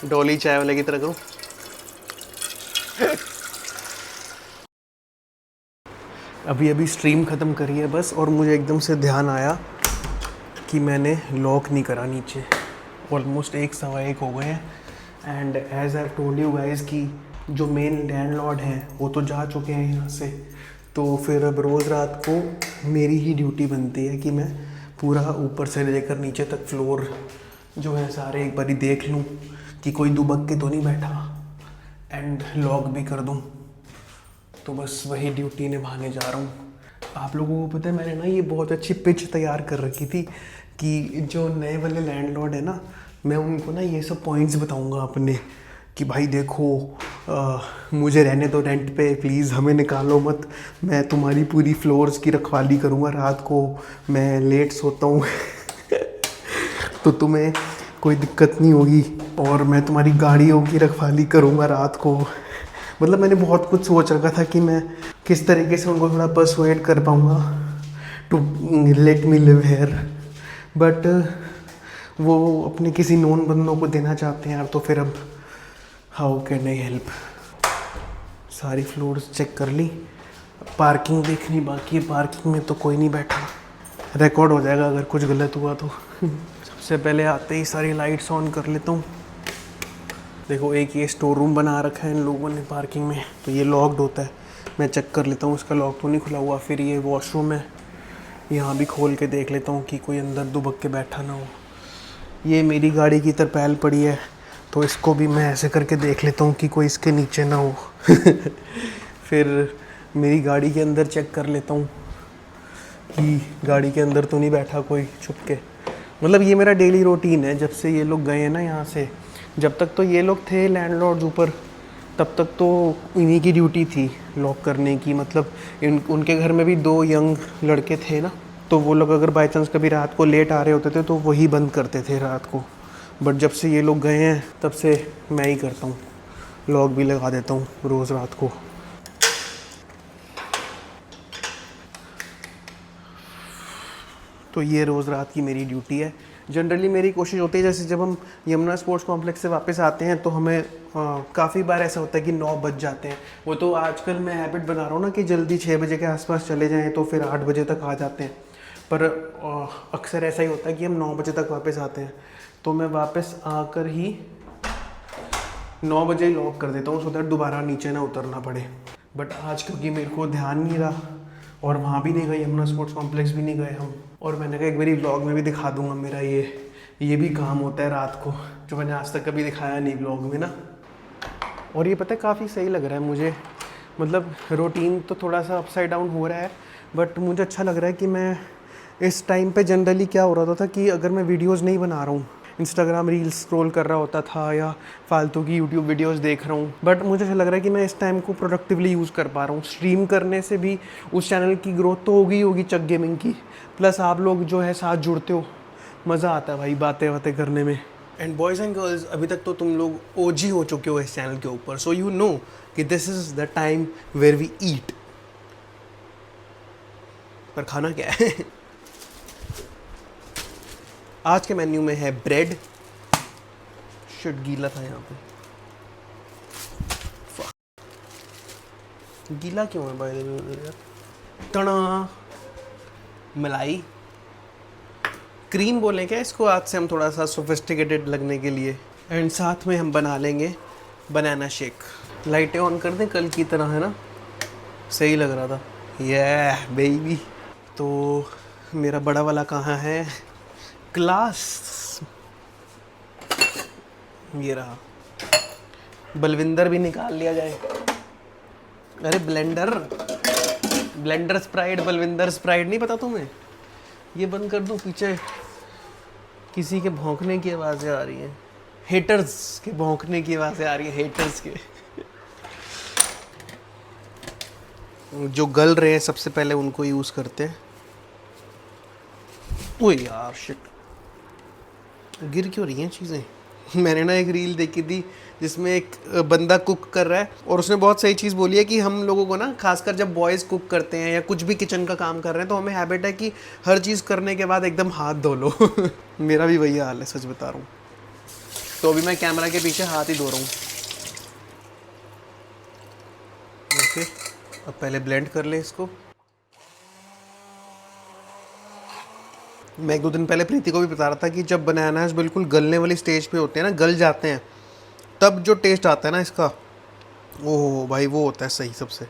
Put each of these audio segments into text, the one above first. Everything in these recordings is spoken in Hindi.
डॉली चाय वाले की तरह करूँ। अभी अभी स्ट्रीम ख़त्म करी है बस, और मुझे एकदम से ध्यान आया कि मैंने लॉक नहीं करा नीचे। ऑलमोस्ट 1 सवा 1 हो गए हैं। And as I told you guys कि जो मेन लैंडलॉर्ड हैं वो तो जा चुके हैं यहाँ से, तो फिर अब रोज़ रात को मेरी ही ड्यूटी बनती है कि मैं पूरा ऊपर से लेकर नीचे तक फ्लोर जो है सारे एक बारी देख लूँ कि कोई दुबक के तो नहीं बैठा, एंड लॉक भी कर दूँ। तो बस वही ड्यूटी निभाने जा रहा हूँ। आप लोगों को पता है मैंने ना ये बहुत अच्छी पिच तैयार कर रखी थी कि जो नए वाले लैंडलॉर्ड है ना, मैं उनको ना ये सब पॉइंट्स बताऊंगा अपने कि भाई देखो मुझे रहने दो रेंट पे, प्लीज़ हमें निकालो मत, मैं तुम्हारी पूरी फ्लोर्स की रखवाली करूँगा, रात को मैं लेट सोता हूँ तो तुम्हें कोई दिक्कत नहीं होगी, और मैं तुम्हारी गाड़ियों की रखवाली करूँगा रात को। मतलब मैंने बहुत कुछ सोच रखा था कि मैं किस तरीके से उनको थोड़ा परसुएड कर पाऊँगा to let me live here, but वो अपने किसी नोन बंदों को देना चाहते हैं यार, तो फिर अब हाउ कैन आई हेल्प। सारी फ्लोर्स चेक कर ली, पार्किंग देखनी बाकी है, पार्किंग में तो कोई नहीं बैठा, रिकॉर्ड हो जाएगा अगर कुछ गलत हुआ तो सबसे पहले आते ही सारी लाइट्स ऑन कर लेता हूँ। देखो एक ये स्टोर रूम बना रखा है इन लोगों ने पार्किंग में, तो ये लॉक्ड होता है, मैं चेक कर लेता हूँ इसका लॉक तो नहीं खुला हुआ। फिर ये वॉशरूम है, यहाँ भी खोल के देख लेता हूँ कि कोई अंदर दुबक के बैठा ना हो। ये मेरी गाड़ी की तरपैल पड़ी है, तो इसको भी मैं ऐसे करके देख लेता हूँ कि कोई इसके नीचे ना हो फिर मेरी गाड़ी के अंदर चेक कर लेता हूँ कि गाड़ी के अंदर तो नहीं बैठा कोई छुप के। मतलब ये मेरा डेली रूटीन है जब से ये लोग गए हैं ना यहाँ से। जब तक तो ये लोग थे लैंडलॉर्ड्स ऊपर, तब तक तो इन्हीं की ड्यूटी थी लॉक करने की। मतलब उनके घर में भी 2 यंग लड़के थे ना, तो वो लोग अगर बाई चांस कभी रात को लेट आ रहे होते थे तो वही बंद करते थे रात को। बट जब से ये लोग गए हैं तब से मैं ही करता हूँ, लॉक भी लगा देता हूँ रोज़ रात को। तो ये रोज़ रात की मेरी ड्यूटी है। जनरली मेरी कोशिश होती है जैसे जब हम यमुना स्पोर्ट्स कॉम्प्लेक्स से वापस आते हैं तो हमें काफ़ी बार ऐसा होता है कि 9 बज जाते हैं। वो तो आजकल मैं हैबिट बना रहा हूँ ना कि जल्दी 6 बजे के आसपास चले जाएं तो फिर 8 बजे तक आ जाते हैं। पर अक्सर ऐसा ही होता है कि हम 9 बजे तक वापस आते हैं, तो मैं वापस आकर ही 9 बजे ही लॉक कर देता हूँ सो दैट दोबारा नीचे ना उतरना पड़े। बट आज क्योंकि मेरे को ध्यान नहीं रहा और वहाँ भी नहीं गए, यमुना स्पोर्ट्स कॉम्प्लेक्स भी नहीं गए हम, और मैंने कहा एक बारी व्लॉग में भी दिखा दूंगा मेरा ये भी काम होता है रात को, जो मैंने आज तक कभी दिखाया नहीं व्लॉग में ना। और ये पता है काफ़ी सही लग रहा है मुझे, मतलब रूटीन तो थोड़ा सा अपसाइड डाउन हो रहा है, बट मुझे अच्छा लग रहा है कि मैं इस टाइम पे जनरली क्या हो रहा था कि अगर मैं वीडियोज़ नहीं बना रहा हूँ, इंस्टाग्राम रील्स स्क्रॉल कर रहा होता था या फालतू की यूट्यूब वीडियोस देख रहा हूँ, बट मुझे ऐसा लग रहा है कि मैं इस टाइम को प्रोडक्टिवली यूज़ कर पा रहा हूँ। स्ट्रीम करने से भी उस चैनल की ग्रोथ तो होगी चक गेमिंग की, प्लस आप लोग जो है साथ जुड़ते हो, मज़ा आता है भाई बातें करने में। एंड बॉयज़ एंड गर्ल्स, अभी तक तो तुम लोग ओजी हो चुके हो इस चैनल के ऊपर, सो यू नो कि this is the time where we eat. पर खाना क्या है आज के मेन्यू में है ब्रेड, शिट गीला था यहाँ पे, गीला क्यों है भाई, तना मलाई क्रीम बोलें क्या इसको आज से हम थोड़ा सा सोफिस्टिकेटेड लगने के लिए। एंड साथ में हम बना लेंगे बनाना शेक। लाइटें ऑन कर दें कल की तरह, है ना, सही लग रहा था ये बेबी। तो मेरा बड़ा वाला कहाँ है, क्लास, ये रहा। बलविंदर भी निकाल लिया जाए। अरे ब्लेंडर स्प्राइट, बलविंदर स्प्राइट नहीं पता तुम्हें? ये बंद कर दूं, पीछे किसी के भौंकने की आवाज़ें आ रही हैं, हेटर्स के भौंकने की आवाज़ें आ रही हैं, हेटर्स के जो गल रहे हैं सबसे पहले उनको यूज़ करते हैं। ओए यार शिट, गिर क्यों रही हैं चीज़ें। मैंने ना एक रील देखी थी जिसमें एक बंदा कुक कर रहा है और उसने बहुत सही चीज़ बोली है कि हम लोगों को ना, खासकर जब बॉयज़ कुक करते हैं या कुछ भी किचन का काम कर रहे हैं, तो हमें हैबिट है कि हर चीज़ करने के बाद एकदम हाथ धो लो मेरा भी वही हाल है, सच बता रहा हूँ। तो अभी मैं कैमरा के पीछे हाथ ही धो रहा हूँ। ओके, अब पहले ब्लेंड कर ले इसको। मैं 1-2 दिन पहले प्रीति को भी बता रहा था कि जब बनानास बिल्कुल गलने वाली स्टेज पे होते हैं ना, गल जाते हैं, तब जो टेस्ट आता है ना इसका, ओह भाई वो होता है सही सबसे,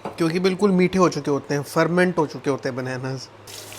क्योंकि बिल्कुल मीठे हो चुके होते हैं, फर्मेंट हो चुके होते हैं बनानास।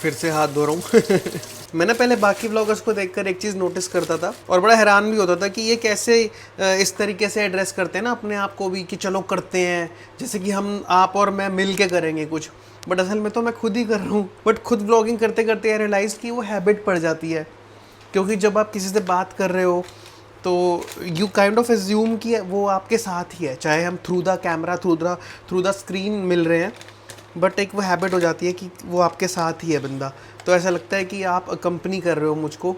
फिर से हाथ धो रहा हूँ। मैं ना पहले बाकी व्लॉगर्स को देखकर एक चीज़ नोटिस करता था और बड़ा हैरान भी होता था कि ये कैसे इस तरीके से एड्रेस करते हैं ना अपने आप को भी, कि चलो करते हैं, जैसे कि हम आप और मैं मिल के करेंगे कुछ। बट असल में तो मैं खुद ही कर रहा हूँ। बट खुद व्लॉगिंग करते करते आई रियलाइज़ कि वो हैबिट पड़ जाती है, क्योंकि जब आप किसी से बात कर रहे हो तो यू काइंड ऑफ एज्यूम कि वो आपके साथ ही है, चाहे हम through the camera through the screen मिल रहे हैं, बट एक वो हैबिट हो जाती है कि वो आपके साथ ही है बंदा। तो ऐसा लगता है कि आप अकम्पनी कर रहे हो मुझको,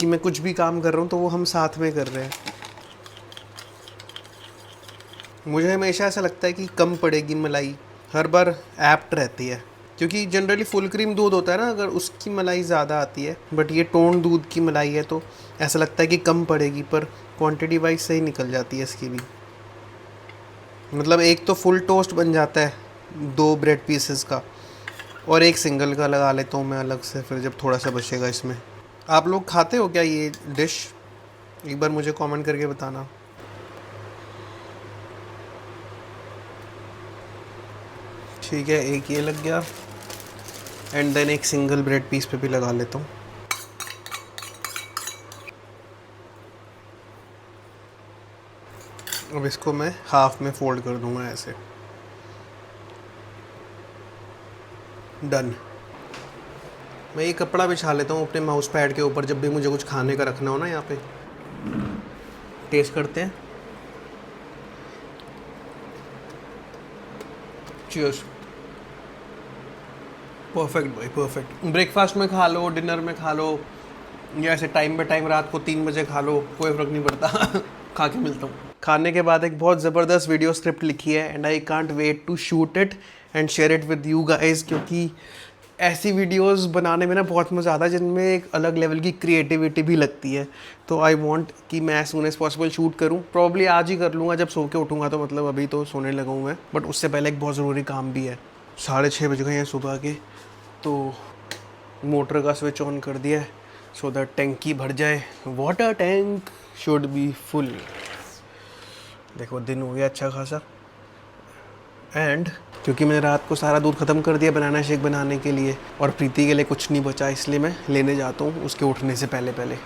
कि मैं कुछ भी काम कर रहा हूँ तो वो हम साथ में कर रहे हैं। मुझे हमेशा ऐसा लगता है कि कम पड़ेगी मलाई, हर बार एप्ट रहती है, क्योंकि जनरली फुल क्रीम दूध होता है ना, अगर उसकी मलाई ज़्यादा आती है, बट ये टोन दूध की मलाई है तो ऐसा लगता है कि कम पड़ेगी, पर क्वांटिटी वाइज सही निकल जाती है इसकी भी। मतलब एक तो फुल टोस्ट बन जाता है 2 ब्रेड पीसेस का, और एक सिंगल का लगा लेता हूँ मैं अलग से, फिर जब थोड़ा सा बचेगा इसमें। आप लोग खाते हो क्या ये डिश? एक बार मुझे कमेंट करके बताना। ठीक है, एक ये लग गया, एंड देन एक सिंगल ब्रेड पीस पे भी लगा लेता हूँ। अब इसको मैं हाफ में फोल्ड कर दूंगा ऐसे। डन। मैं ये कपड़ा बिछा लेता हूँ अपने माउस पैड के ऊपर, जब भी मुझे कुछ खाने का रखना हो ना। यहाँ पे टेस्ट करते हैं। चीयर्स। परफेक्ट भाई, परफेक्ट। ब्रेकफास्ट में खा लो, डिनर में खा लो, या ऐसे टाइम बाय टाइम रात को 3 बजे खा लो, कोई फ़र्क नहीं पड़ता। खा के मिलता हूँ। खाने के बाद एक बहुत ज़बरदस्त वीडियो स्क्रिप्ट लिखी है, and I can't wait to shoot it and share it with you guys, क्योंकि ऐसी वीडियोस बनाने में ना बहुत मज़ा आता है, जिनमें एक अलग लेवल की क्रिएटिविटी भी लगती है। तो आई वांट कि मैं as soon as possible shoot करूँ। प्रॉब्ली आज ही कर लूँगा जब सो के उठूँगा, तो मतलब अभी तो सोने लगा हूँ मैं, बट उससे पहले एक बहुत ज़रूरी काम भी है। 6:30 बज गए हैं सुबह के, तो मोटर का स्विच ऑन कर दिया है सो दैट टैंकी भर जाए। Water tank should be full. देखो दिन हो गया अच्छा खासा, एंड क्योंकि मैंने रात को सारा दूध ख़त्म कर दिया बनाना शेक बनाने के लिए, और प्रीति के लिए कुछ नहीं बचा, इसलिए मैं लेने जाता हूँ उसके उठने से पहले पहले।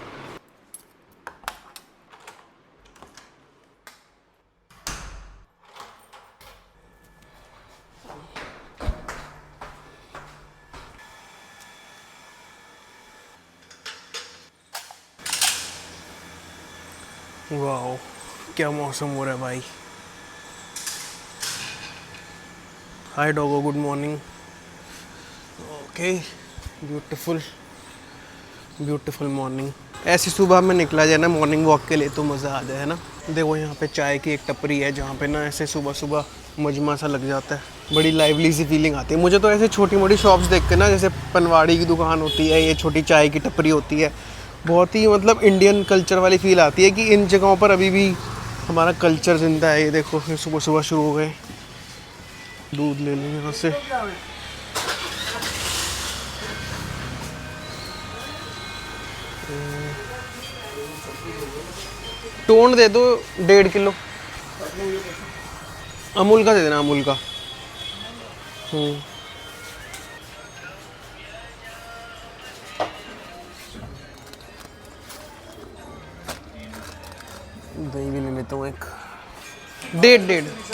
वाह क्या मौसम हो रहा है भाई। Hi doggo, good morning. Okay, beautiful beautiful morning. ऐसी सुबह में निकला जाए ना मॉर्निंग वॉक के लिए तो मज़ा आ जाए, है ना। देखो यहाँ पे चाय की एक टपरी है, जहाँ पे ना ऐसे सुबह सुबह मजमा सा लग जाता है, बड़ी लाइवली सी फीलिंग आती है मुझे तो। ऐसे छोटी मोटी शॉप्स देख के ना, जैसे पनवाड़ी की दुकान होती है, ये छोटी चाय की टपरी होती है, बहुत ही मतलब इंडियन कल्चर वाली फील आती है कि इन जगहों पर अभी भी हमारा कल्चर जिंदा है। ये देखो सुबह सुबह शुरू हो गए। दूध ले लें यहाँ से। टोन दे दो 1.5 किलो। अमूल का दे देना, अमूल का। दही भी ले लेता हूँ एक। 1.5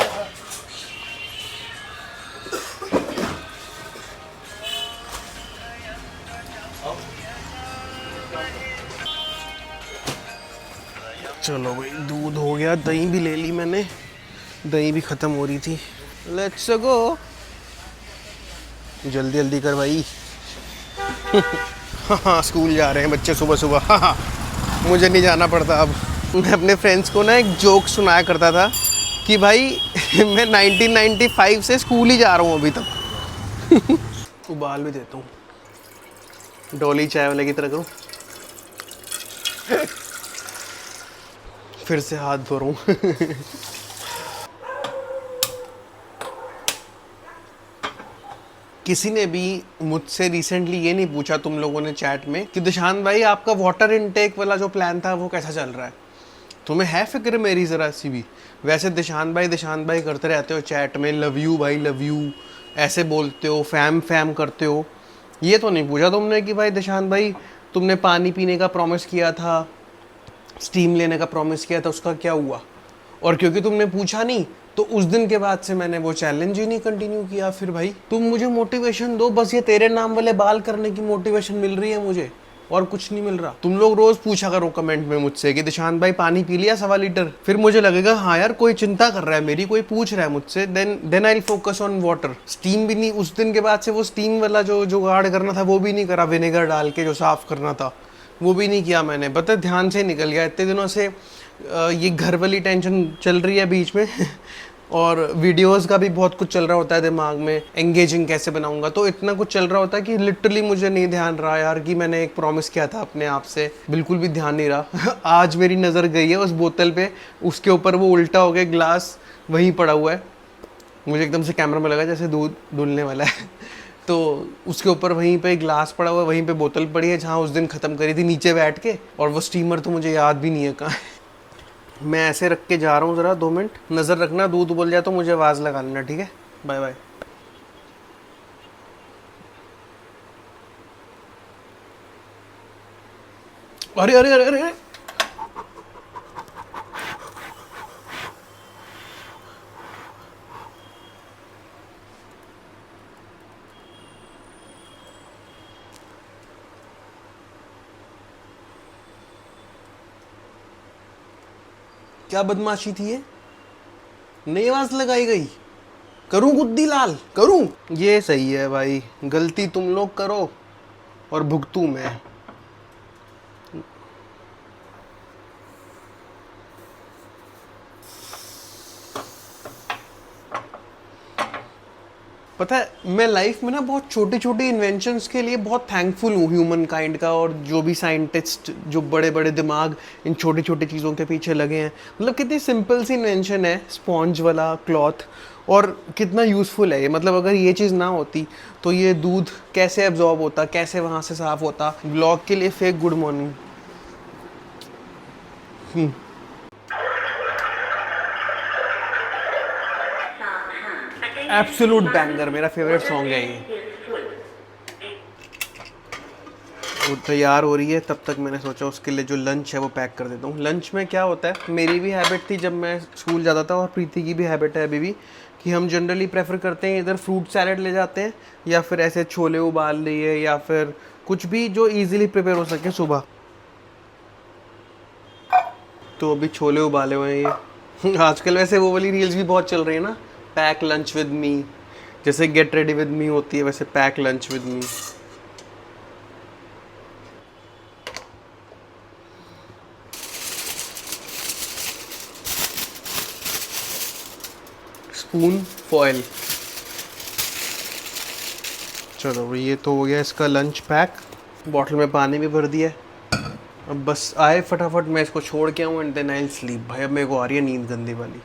चलो भाई, दूध हो गया, दही भी ले ली मैंने, दही भी ख़त्म हो रही थी। Let's go. जल्दी जल्दी कर भाई। हाँ, स्कूल जा रहे हैं बच्चे सुबह सुबह। हाँ, मुझे नहीं जाना पड़ता अब। मैं अपने फ्रेंड्स को ना एक जोक सुनाया करता था कि भाई मैं 1995 से स्कूल ही जा रहा हूँ अभी तक। उबाल भी देता हूँ, डोली चाय वाले की तरह करूँ। फिर से हाथ धो रहा हूँ। किसी ने भी मुझसे रिसेंटली ये नहीं पूछा तुम लोगों ने चैट में कि दिशांत भाई आपका वाटर इनटेक वाला जो प्लान था वो कैसा चल रहा है, तुम्हें है फिक्र मेरी ज़रा सी भी? वैसे दिशांत भाई करते रहते हो चैट में, लव यू भाई लव यू ऐसे बोलते हो, फैम फैम करते हो। ये तो नहीं पूछा तुमने कि भाई दिशांत भाई तुमने पानी पीने का प्रॉमिस किया था, स्टीम लेने का प्रॉमिस किया था, उसका क्या हुआ? और क्योंकि तुमने पूछा नहीं तो उस दिन के बाद से मैंने वो चैलेंज ही नहीं कंटिन्यू किया। फिर भाई तुम मुझे मोटिवेशन दो, बस ये तेरे नाम वाले बाल करने की मोटिवेशन मिल रही है मुझे, और कुछ नहीं मिल रहा। तुम लोग रोज पूछा करो कमेंट में मुझसे कि दिशांत भाई पानी पी लिया 1.25 लीटर, फिर मुझे लगेगा हाँ यार कोई चिंता कर रहा है मेरी, कोई पूछ रहा है मुझसे, then I will focus on water. Steam भी नहीं, उस दिन के बाद से वो स्टीम वाला जो जुगाड़ करना था वो भी नहीं करा, विनेगर डाल के जो साफ करना था वो भी नहीं किया मैंने। पता है ध्यान से निकल गया, इतने दिनों से ये घर वाली टेंशन चल रही है बीच में और वीडियोस का भी बहुत कुछ चल रहा होता है दिमाग में, एंगेजिंग कैसे बनाऊंगा, तो इतना कुछ चल रहा होता है कि लिटरली मुझे नहीं ध्यान रहा यार कि मैंने एक प्रॉमिस किया था अपने आप से, बिल्कुल भी ध्यान नहीं रहा। आज मेरी नज़र गई है उस बोतल पे, उसके ऊपर वो उल्टा हो गया ग्लास वहीं पड़ा हुआ है, मुझे एकदम से कैमरा में लगा जैसे दूध धुलने वाला है। तो उसके ऊपर वहीं पे ग्लास पड़ा हुआ है, वहीं पे बोतल पड़ी है जहाँ उस दिन ख़त्म करी थी नीचे बैठ के, और वो स्टीमर तो मुझे याद भी नहीं है कहाँ है। मैं ऐसे रख के जा रहा हूँ, ज़रा 2 मिनट नज़र रखना, दूध उबल जाए तो मुझे आवाज़ लगा लेना, ठीक है? Bye bye. अरे अरे अरे अरे क्या बदमाशी थी ये? नई आवाज लगाई गई, करूं गुद्दी लाल करूं? ये सही है भाई, गलती तुम लोग करो और भुगतू मैं। पता है मैं लाइफ में ना बहुत छोटी छोटी इन्वेंशंस के लिए बहुत थैंकफुल हूँ ह्यूमन काइंड का, और जो भी साइंटिस्ट जो बड़े बड़े दिमाग इन छोटी छोटी चीज़ों के पीछे लगे हैं। मतलब कितनी सिंपल सी इन्वेंशन है स्पॉन्ज वाला क्लॉथ, और कितना यूज़फुल है ये। मतलब अगर ये चीज़ ना होती तो ये दूध कैसे एब्जॉर्ब होता, कैसे वहाँ से साफ़ होता। ब्लॉग के लिए fake good morning. Absolute banger, मेरा फेवरेट सॉन्ग है ये। वो तैयार हो रही है, तब तक मैंने सोचा उसके लिए जो लंच है वो पैक कर देता हूँ। लंच में क्या होता है, मेरी भी हैबिट थी जब मैं स्कूल जाता था और प्रीति की भी हैबिट है अभी भी, कि हम जनरली प्रेफर करते हैं इधर फ्रूट सैलेड ले जाते हैं या फिर ऐसे छोले उबाल लिए या फिर कुछ भी जो ईजिली प्रिपेयर हो सके सुबह। तो अभी छोले उबाले हुए हैं ये। आजकल वैसे वो वाली रील्स भी बहुत चल रही है ना, पैक लंच विद मी, जैसे गेट रेडी विद मी होती है वैसे pack lunch with me. Spoon foil. चलो ये तो हो गया इसका लंच पैक, बॉटल में पानी भी भर दिया। अब बस आए फटाफट मैं इसको छोड़ के आऊँ and then I will sleep. भाई अब मेरे को आ रही है नींद गंदी वाली।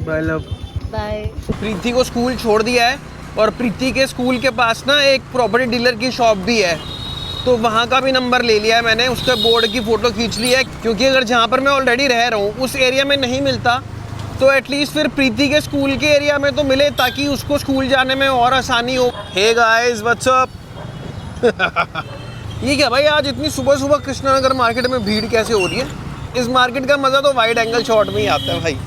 Bye love. बाय। प्रीति को स्कूल छोड़ दिया है और प्रीति के स्कूल के पास ना एक प्रॉपर्टी डीलर की शॉप भी है, तो वहाँ का भी नंबर ले लिया है मैंने, उसके बोर्ड की फ़ोटो खींच ली है, क्योंकि अगर जहाँ पर मैं ऑलरेडी रह रहा हूँ उस एरिया में नहीं मिलता तो एटलीस्ट फिर प्रीति के स्कूल के एरिया में तो मिले, ताकि उसको स्कूल जाने में और आसानी हो। Hey guys what's up. ये क्या भाई, आज इतनी सुबह सुबह कृष्णानगर मार्केट में भीड़ कैसे हो रही है? इस मार्केट का मज़ा तो वाइड एंगल शॉट में ही आता है भाई।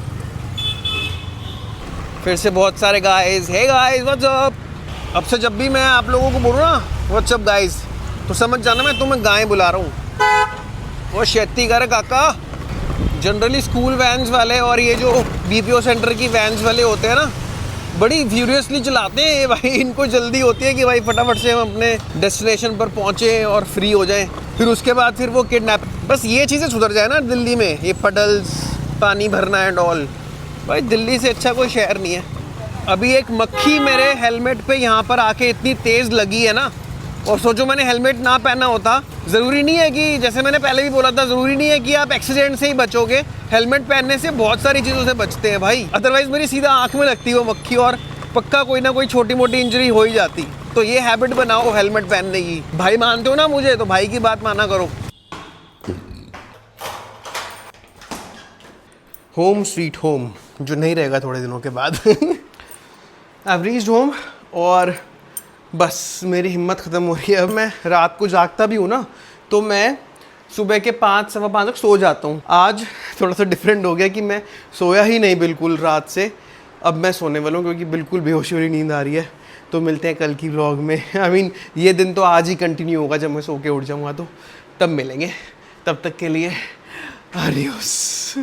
फिर से बहुत सारे guys, hey guys what's up. अब से जब भी मैं आप लोगों को बोलूँ ना व्हाट्स अप गाइस, तो समझ जाना मैं तुम्हें गाय बुला रहा हूँ। वो शेती कर काका। जनरली स्कूल वैन्स वाले और ये जो बीपीओ सेंटर की वैन्स वाले होते हैं ना, बड़ी फ्यूरियसली चलाते हैं ये भाई। इनको जल्दी होती है कि भाई फटाफट से हम अपने डेस्टिनेशन पर पहुँचे और फ्री हो जाएं। फिर उसके बाद फिर वो किडनैप, बस ये चीज़ें सुधर जाए ना दिल्ली में, ये पडल्स, पानी भरना एंड ऑल। भाई दिल्ली से अच्छा कोई शहर नहीं है। अभी एक मक्खी मेरे हेलमेट पे यहाँ पर आके इतनी तेज़ लगी है ना, और सोचो मैंने हेलमेट ना पहना होता ज़रूरी नहीं है कि, जैसे मैंने पहले भी बोला था, ज़रूरी नहीं है कि आप एक्सीडेंट से ही बचोगे। हेलमेट पहनने से बहुत सारी चीज़ों से बचते हैं भाई। अदरवाइज़ मेरी सीधा आँख में लगती वो मक्खी और पक्का कोई ना कोई छोटी मोटी इंजरी हो ही जाती। तो ये हैबिट बनाओ हेलमेट पहनने की। भाई मानते हो ना मुझे, तो भाई की बात माना करो। होम स्वीट होम, जो नहीं रहेगा थोड़े दिनों के बाद। I've reached होम और बस मेरी हिम्मत ख़त्म हो रही है। अब मैं रात को जागता भी हूँ ना, तो मैं सुबह के 5 सवा 5 तक सो जाता हूँ। आज थोड़ा सा डिफरेंट हो गया कि मैं सोया ही नहीं बिल्कुल रात से। अब मैं सोने वाला हूँ क्योंकि बिल्कुल बेहोशी वाली नींद आ रही है। तो मिलते हैं कल की व्लॉग में। आई मीन ये दिन तो आज ही कंटिन्यू होगा, जब मैं सो के उठ जाऊँगा तो तब मिलेंगे। तब तक के लिए आडियोस।